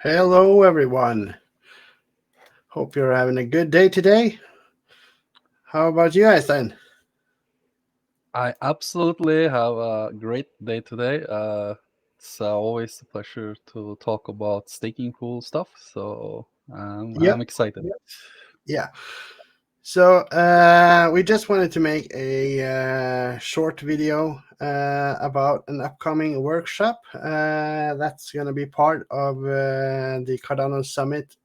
Hello, everyone. Hope you're having a good day today. How about you guys then? I absolutely have a great day today. It's always a pleasure to talk about staking pool stuff. So I'm Yep, excited. yeah. So, we just wanted to make a short video about an upcoming workshop that's going to be part of the Cardano Summit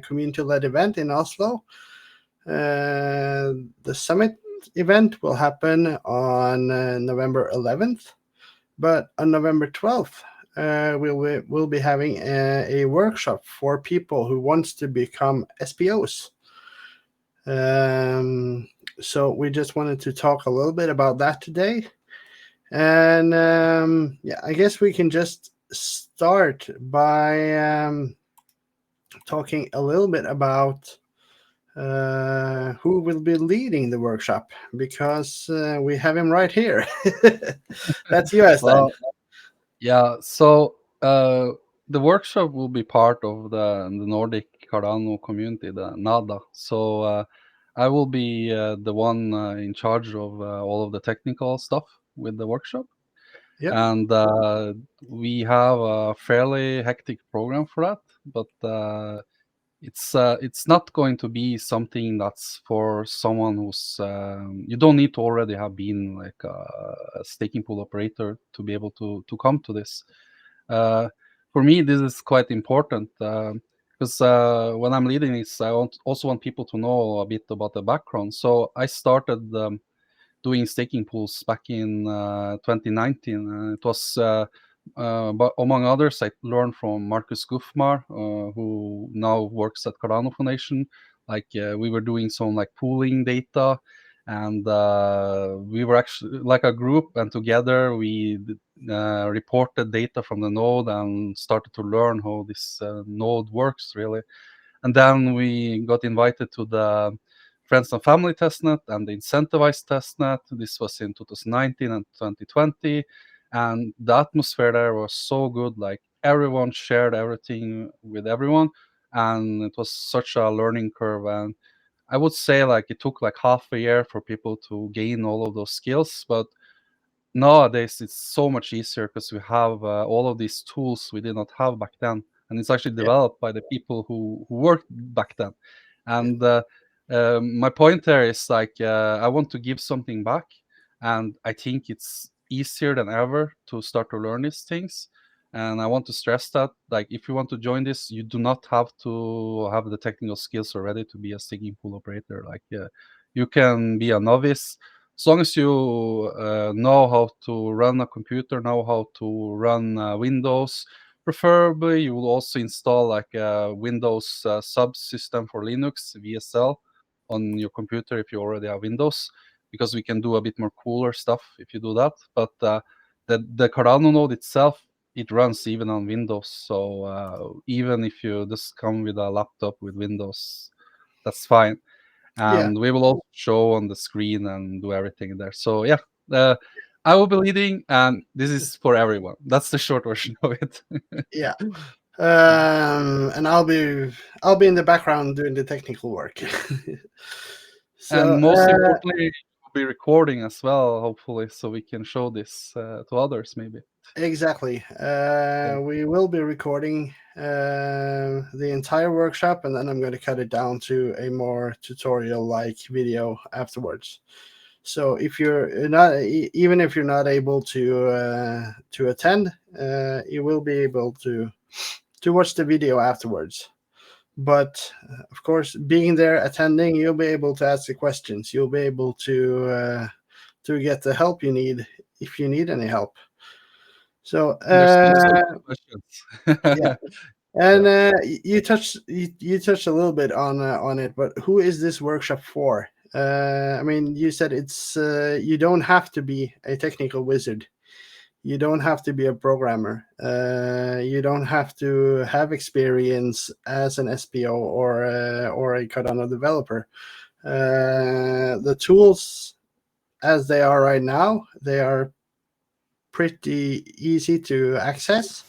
community led event in Oslo. The summit event will happen on November 11th. But on November 12th, we'll be having a workshop for people who wants to become SPOs. Um, so we just wanted to talk a little bit about that today. And yeah, I guess we can just start by talking a little bit about who will be leading the workshop because we have him right here. That's you, then. Well, yeah. So the workshop will be part of the Nordic Cardano community, the NADA. So I will be the one in charge of all of the technical stuff with the workshop. Yep. And we have a fairly hectic program for that, but it's not going to be something that's for someone who's you don't need to already have been like a staking pool operator to be able to come to this. uh, for me this is quite important because when I'm leading this also want people to know a bit about the background. So I started doing staking pools back in 2019. It was, but among others, I learned from Marcus Gufmar, who now works at Cardano Foundation. Like we were doing some like pooling data, and we were actually like a group, and together we reported data from the node and started to learn how this node works really. And then we got invited to the Friends and Family testnet and the incentivized testnet. This was in 2019 and 2020. And the atmosphere there was so good. Like everyone shared everything with everyone. And it was such a learning curve. And I would say like it took like half a year for people to gain all of those skills. But nowadays it's so much easier because we have all of these tools we did not have back then, and it's actually Yeah. developed by the people who worked back then. Yeah. And my point there is like I want to give something back, and I think it's easier than ever to start to learn these things. And I want to stress that like if you want to join this, you do not have to have the technical skills already to be a staking pool operator. Like you can be a novice as long as you know how to run a computer, know how to run Windows. Preferably, you will also install like a Windows subsystem for Linux, VSL, on your computer if you already have Windows, because we can do a bit more cooler stuff if you do that. But the Cardano node itself, it runs even on Windows. So even if you just come with a laptop with Windows, that's fine. Yeah. And we will also show on the screen and do everything there. So yeah, uh, I will be leading, and this is for everyone. That's the short version of it. Yeah. And I'll be in the background doing the technical work. So And most importantly, we'll be recording as well, hopefully, so we can show this to others, maybe. exactly, Yeah. we will be recording the entire workshop, and then I'm going to cut it down to a more tutorial-like video afterwards. So if you're not, even if you're not able to attend, you will be able to watch the video afterwards. But of course, being there, attending, you'll be able to ask the questions. You'll be able to get the help you need if you need any help. So And there's tons of good yeah, questions. and Yeah. you touched a little bit on it, but who is this workshop for? I mean, you said it's you don't have to be a technical wizard. You don't have to be a programmer. You don't have to have experience as an SPO or a Cardano developer. The tools as they are right now, they are pretty easy to access.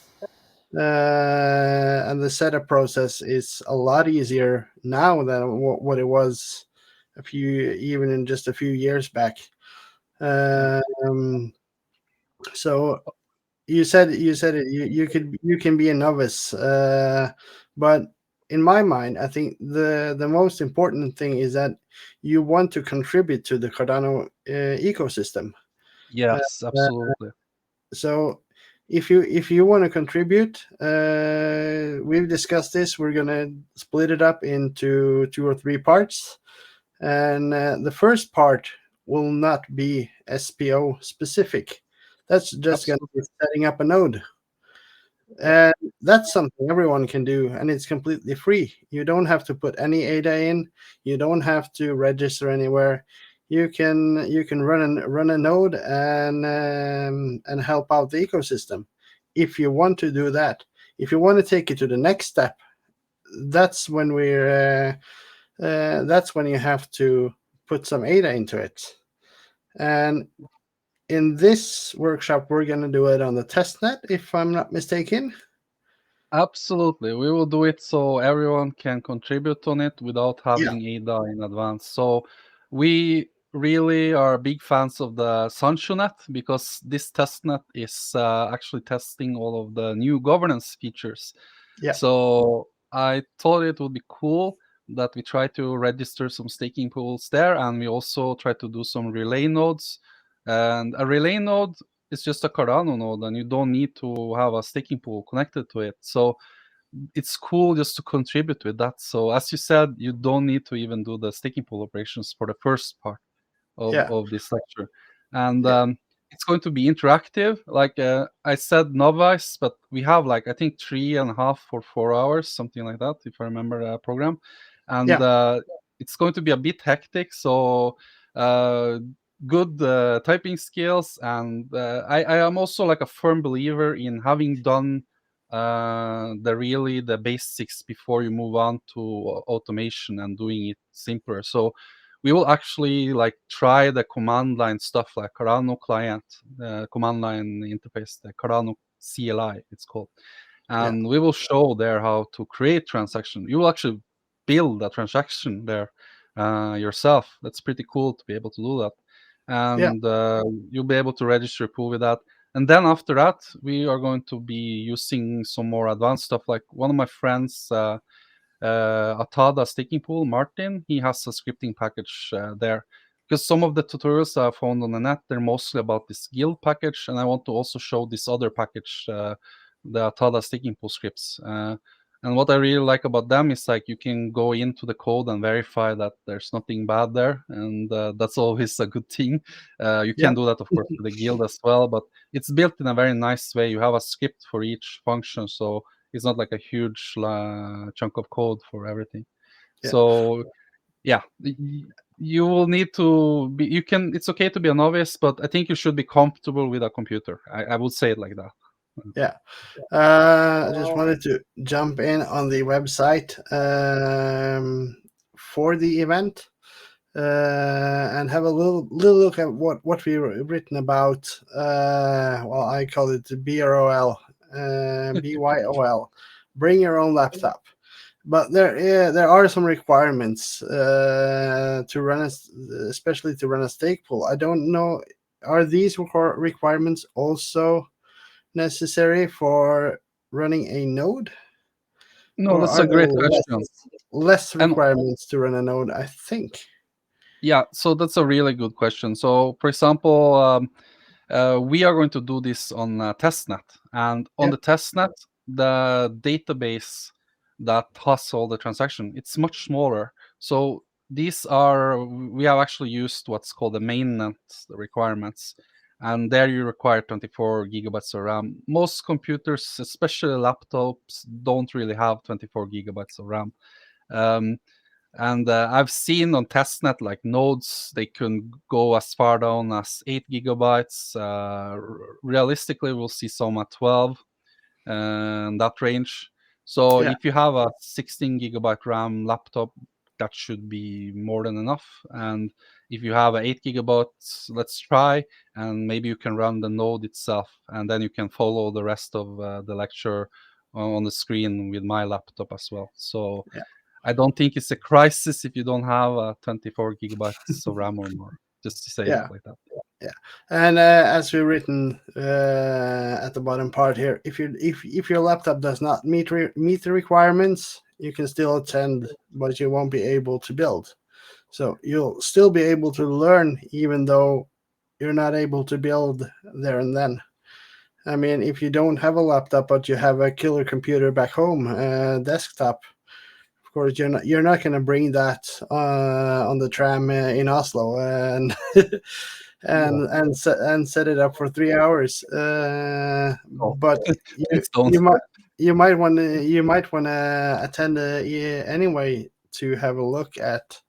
and the setup process is a lot easier now than what it was a few, even in just a few years back. Yeah. Um, so you said it, you can be a novice, but in my mind, I think the most important thing is that you want to contribute to the Cardano ecosystem. Uh, Yes, absolutely. so if you want to contribute, we've discussed this. We're gonna split it up into two or three parts, and the first part will not be SPO specific. That's just gonna be Absolutely. setting up a node. Yeah. And that's something everyone can do, and it's completely free. You don't have to put any ADA in. You don't have to register anywhere. You can run a node and help out the ecosystem if you want to do that. If you want to take it to the next step, that's when you have to put some ADA into it. And in this workshop, we're going to do it on the testnet, if I'm not mistaken. Absolutely. We will do it so everyone can contribute on it without Yeah. having ADA in advance. So we really are big fans of the SanchoNet because this testnet is actually testing all of the new governance features. Yeah. So I thought it would be cool that we try to register some staking pools there, and we also try to do some relay nodes. And a relay node is just a Cardano node, and you don't need to have a staking pool connected to it. So it's cool just to contribute with that. So as you said, you don't need to even do the staking pool operations for the first part Yeah. of this lecture. And Yeah. it's going to be interactive. Like I said, novice, but we have like I think 3.5 or 4 hours, something like that, if I remember the program. And Yeah. it's going to be a bit hectic. So uh, good typing skills, and I am also like a firm believer in having done the basics before you move on to automation and doing it simpler. So we will actually like try the command line stuff like Cardano client, command line interface, the Cardano CLI, it's called. Yeah. And we will show there how to create transaction. You will actually build a transaction there yourself. That's pretty cool to be able to do that. Yeah. And you'll be able to register a pool with that. And then after that, we are going to be using some more advanced stuff. Like one of my friends, Atada staking pool, Martin, he has a scripting package there. Because some of the tutorials I found on the net, they're mostly about this guild package, and I want to also show this other package, the Atada staking pool scripts. And what I really like about them is like you can go into the code and verify that there's nothing bad there, and that's always a good thing. You Yeah. can do that, of course, with the guild as well, but it's built in a very nice way. You have a script for each function, so it's not like a huge chunk of code for everything. Yeah. So yeah, you will need to be. You can. It's okay to be a novice, but I think you should be comfortable with a computer. I would say it like that. Yeah. I just wanted to jump in on the website for the event and have a little look at what we written about. Well, I call it BROL, BYOL. Bring your own laptop. But there are some requirements to run especially to run a stake pool. I don't know, are these requirements also necessary for running a node, No, or that's are a there great question. less And requirements to run a node? I think. yeah, so that's a really good question. So, for example, we are going to do this on testnet, and on Yeah. the testnet, the database that has all the transaction, it's much smaller. So these are we have actually used what's called the mainnet requirements, and there you require 24 gigabytes of RAM. Most computers, especially laptops, don't really have 24 gigabytes of RAM. Um, and I've seen on testnet like nodes, they can go as far down as 8 gigabytes. Realistically, we'll see some at 12 that range. So Yeah. if you have a 16 gigabyte RAM laptop, that should be more than enough. And if you have a 8 gigabytes, let's try, and maybe you can run the node itself, and then you can follow the rest of the lecture on the screen with my laptop as well. So Yeah. I don't think it's a crisis if you don't have 24 gigabytes of RAM or more, just to say it Yeah. like that. Yeah, and as we've written at the bottom part here, if your laptop does not meet the requirements, you can still attend, but you won't be able to build. So you'll still be able to learn, even though you're not able to build there and then. I mean, if you don't have a laptop but you have a killer computer back home, desktop, of course you're not going to bring that on the tram in Oslo and Yeah. and set it up for 3 hours. Oh, But you please don't. you might you might want to attend anyway to have a look at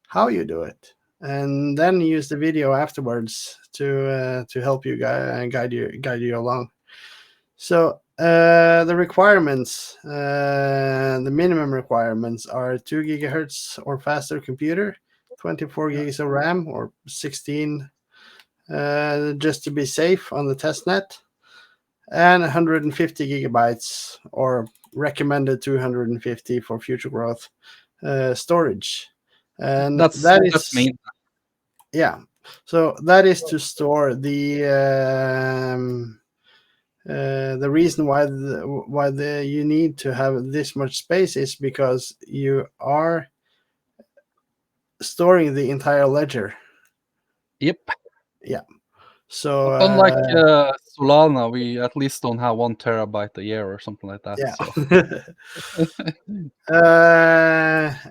how you do it, and then use the video afterwards to help you guide you along. So the requirements, the minimum requirements are 2 gigahertz or faster computer, 24 Yeah. gigs of RAM or 16, just to be safe on the testnet, and 150 gigabytes or recommended 250 for future growth storage. And that That's is, main. yeah, so that is to store the reason why you need to have this much space is because you are storing the entire ledger. Yep. Yeah. So But unlike Solana, we at least don't have 1 terabyte a year or something like that. yeah. So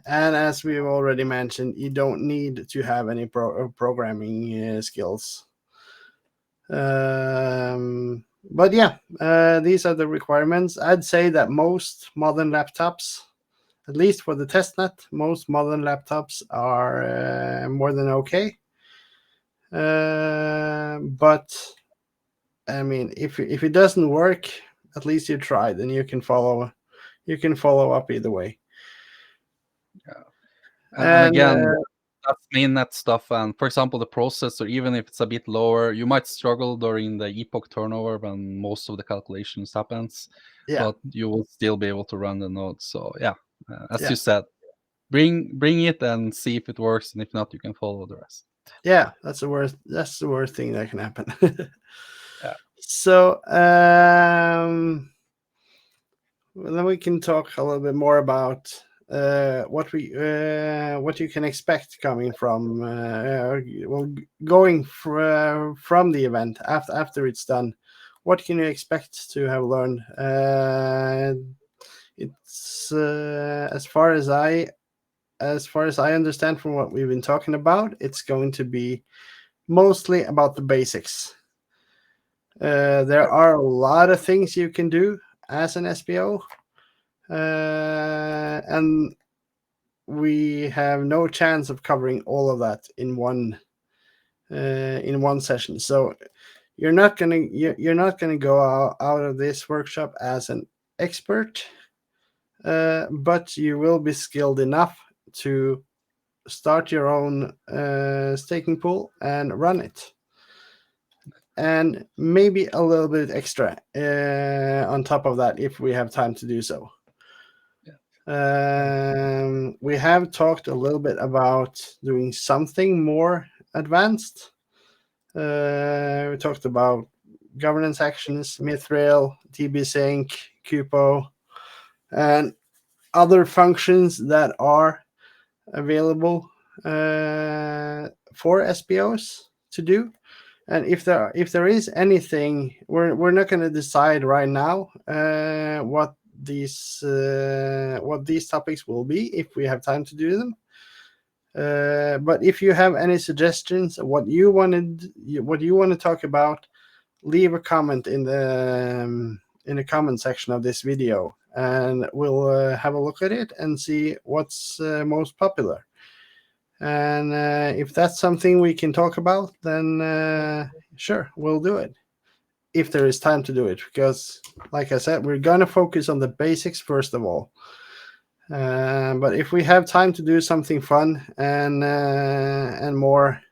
And as we've already mentioned, you don't need to have any programming skills. But yeah, these are the requirements. I'd say that most modern laptops, at least for the testnet, most modern laptops are more than okay. But I mean, if it doesn't work, at least you tried, and you can follow up either way. yeah. And And again, that's mainnet stuff. And for example, the processor, even if it's a bit lower, you might struggle during the epoch turnover when most of the calculations happens, yeah, but you will still be able to run the node. So yeah, as yeah, you said, bring it and see if it works, and if not, you can follow the rest. yeah. That's the worst thing that can happen. Yeah. So well, then we can talk a little bit more about what you can expect coming from going from the event after it's done. What can you expect to have learned? It's as far as I understand from what we've been talking about, it's going to be mostly about the basics. There are a lot of things you can do as an SPO, and we have no chance of covering all of that in one session. So you're not gonna go out of this workshop as an expert, but you will be skilled enough to start your own staking pool and run it, and maybe a little bit extra on top of that if we have time to do so. We have talked a little bit about doing something more advanced. We talked about governance actions, Mithril, TB-Sync, Kupo, and other functions that are available for SPOs to do. And if there is anything, we're not going to decide right now what these topics will be if we have time to do them. But if you have any suggestions, what you want to talk about, leave a comment in the comment section of this video, and we'll have a look at it and see what's most popular. And if that's something we can talk about, then sure, we'll do it if there is time to do it. Because, like I said, we're gonna focus on the basics first of all. But if we have time to do something fun and more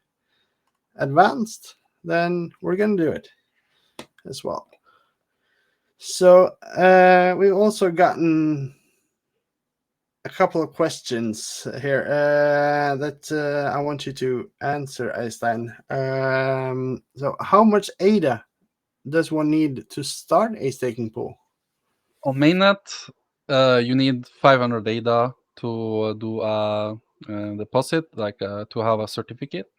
advanced, then we're gonna do it as well. So we've also gotten a couple of questions here that I want you to answer, Einstein. So, how much ADA does one need to start a staking pool? On mainnet, you need 500 ADA to do a deposit, like to have a certificate,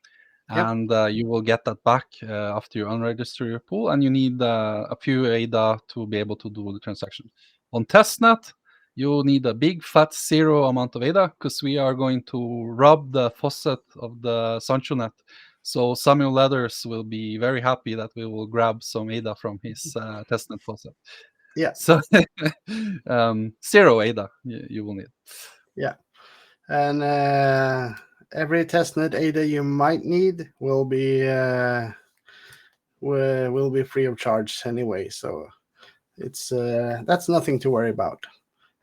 Yep. and you will get that back after you unregister your pool, and you need a few ADA to be able to do the transaction. On testnet, you need a big fat zero amount of ADA because we are going to rob the faucet of the Sancho net. So Samuel Leathers will be very happy that we will grab some ADA from his testnet faucet. Yeah. So zero ADA you will need. Yeah. And every testnet ADA you might need will be free of charge anyway. So it's that's nothing to worry about.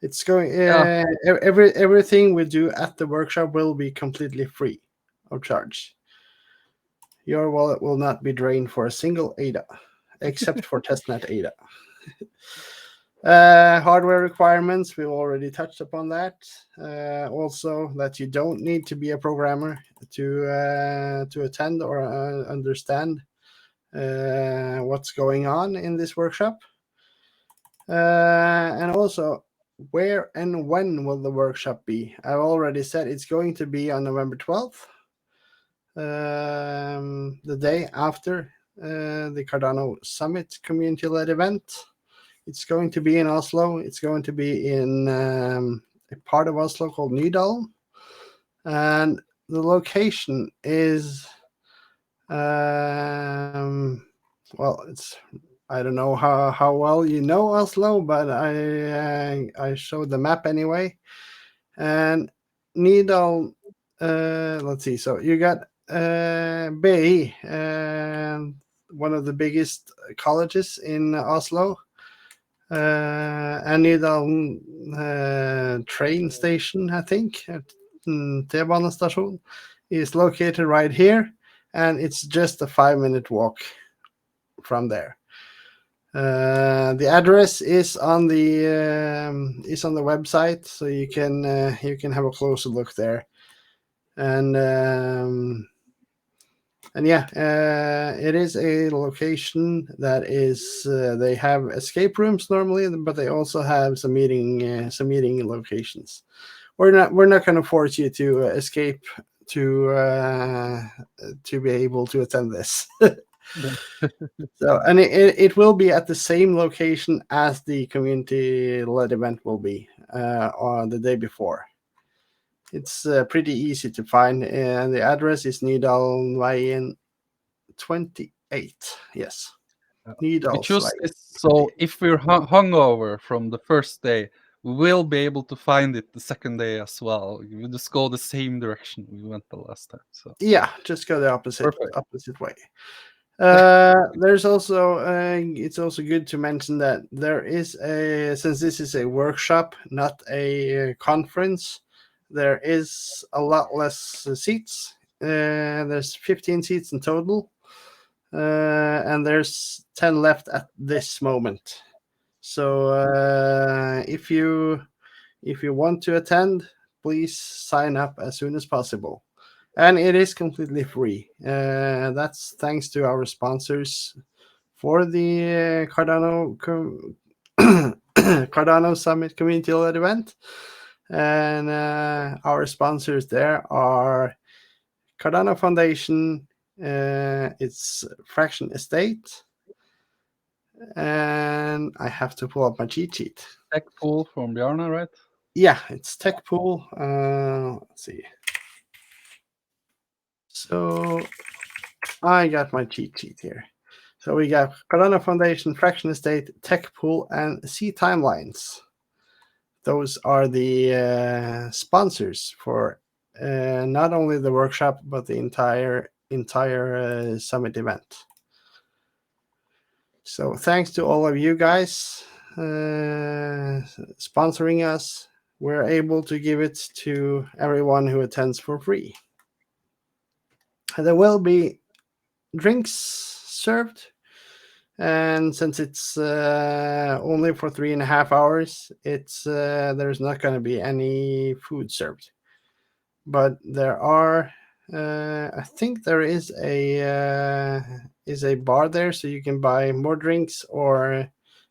It's going Yeah, everything we do at the workshop will be completely free of charge. Your wallet will not be drained for a single ADA, except for testnet ADA. Hardware requirements, we've already touched upon that. Also, that you don't need to be a programmer to attend or understand what's going on in this workshop. And also, where and when will the workshop be? I've already said it's going to be on November 12th, the day after the Cardano Summit community-led event. It's going to be in Oslo. It's going to be in a part of Oslo called Nydalen. And the location is, well, it's, I don't know how well you know Oslo, but I showed the map anyway. And Nydalen, let's see. So you got BI, one of the biggest colleges in Oslo. Nydalen train station, I think, T-banestasjon, is located right here, and it's just a 5-minute walk from there. The address is on the website, so you can have a closer look there. And yeah, it is a location that is. They have escape rooms normally, but they also have some meeting locations. We're not going to force you to escape to be able to attend this. So, and it will be at the same location as the community-led event will be on the day before. It's pretty easy to find, and the address is Nydalsveien 28. Yes, we choose Nydalsveien this so if we're hungover from the first day, we will be able to find it the second day as well. We just go the same direction we went the last time. So Yeah, just go the perfect. opposite way. There's also it's also good to mention that there is since this is a workshop, not a conference, there is a lot less seats. There's 15 seats in total, and there's 10 left at this moment. So if you want to attend, please sign up as soon as possible. And it is completely free. That's thanks to our sponsors for the Cardano Summit community-led event. And our sponsors there are Cardano Foundation, it's Fraction Estate, and I have to pull up my cheat sheet. Tech pool from Bjarne, right? Yeah, it's Tech Pool. Let's see. So I got my cheat sheet here. So we got Cardano Foundation, Fraction Estate, Tech Pool, and C Timelines. Those are the sponsors for not only the workshop but the entire summit event. So thanks to all of you guys sponsoring us. We're able to give it to everyone who attends for free. And there will be drinks served and since it's only for 3.5 hours, it's there's not going to be any food served. But there are, I think there is a bar there, so you can buy more drinks or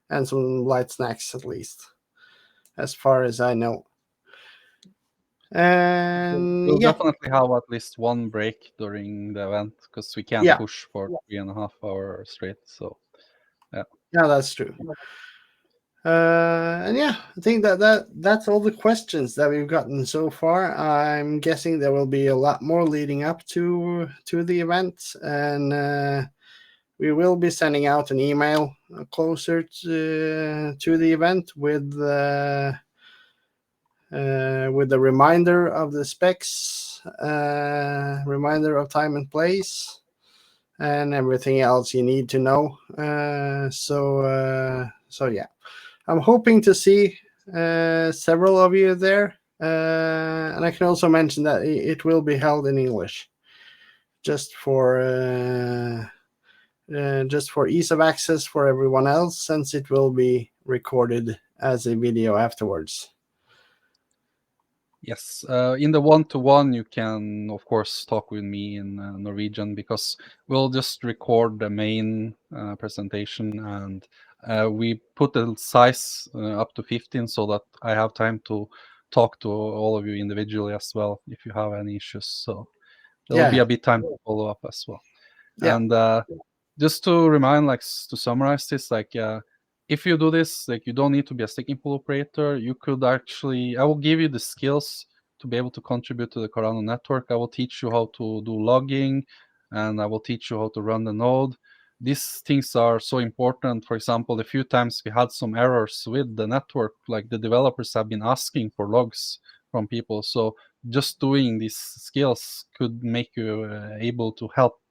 and some light snacks at least, as far as I know. And We'll yeah, definitely have at least one break during the event because we can't yeah, push for 3.5 hours straight. So yeah. yeah, that's true. And yeah, I think that's all the questions that we've gotten so far. I'm guessing there will be a lot more leading up to the event, and we will be sending out an email closer to the event with a reminder of the specs, reminder of time and place, and everything else you need to know. So yeah, I'm hoping to see several of you there, and I can also mention that it will be held in English, just for ease of access for everyone else, since it will be recorded as a video afterwards. Yes, in the one-to-one, you can of course talk with me in Norwegian because we'll just record the main presentation, and we put the size up to 15 so that I have time to talk to all of you individually as well if you have any issues. So there will be Yeah, a bit time to follow up as well. yeah, And just to remind, like to summarize this, like if you do this, like you don't need to be a staking pool operator. You could actually, I will give you the skills to be able to contribute to the Cardano network. I will teach you how to do logging, and I will teach you how to run the node. These things are so important. For example, the few times we had some errors with the network, like the developers have been asking for logs from people. So just doing these skills could make you able to help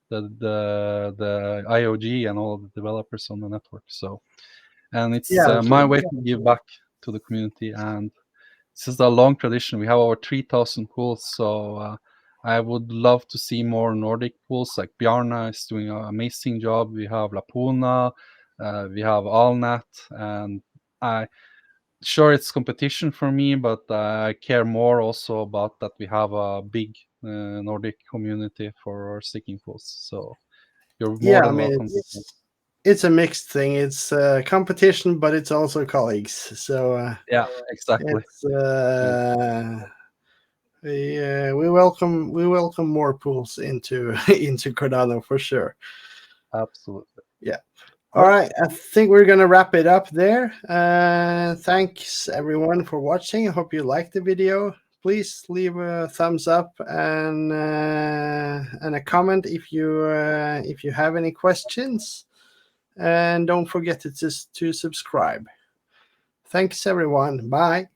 the IOG and all the developers on the network. So, and it's yeah, my way to give back to the community. And this is a long tradition. We have over 3,000 pools. So I would love to see more Nordic pools. Like Bjarna is doing an amazing job. We have Lapona, we have Allnet, and I sure it's competition for me, but I care more also about that we have a big Nordic community for our staking pools. So you're more yeah. I than mean, welcome to come. it's a mixed thing. It's competition, but it's also colleagues. So Yeah, exactly. it's we welcome more pools into into Cardano for sure. Absolutely. Yeah. All All right. right. I think we're gonna wrap it up there. Thanks everyone for watching. I hope you liked the video. Please leave a thumbs up and a comment if you have any questions. And don't forget to subscribe. Thanks everyone. Bye.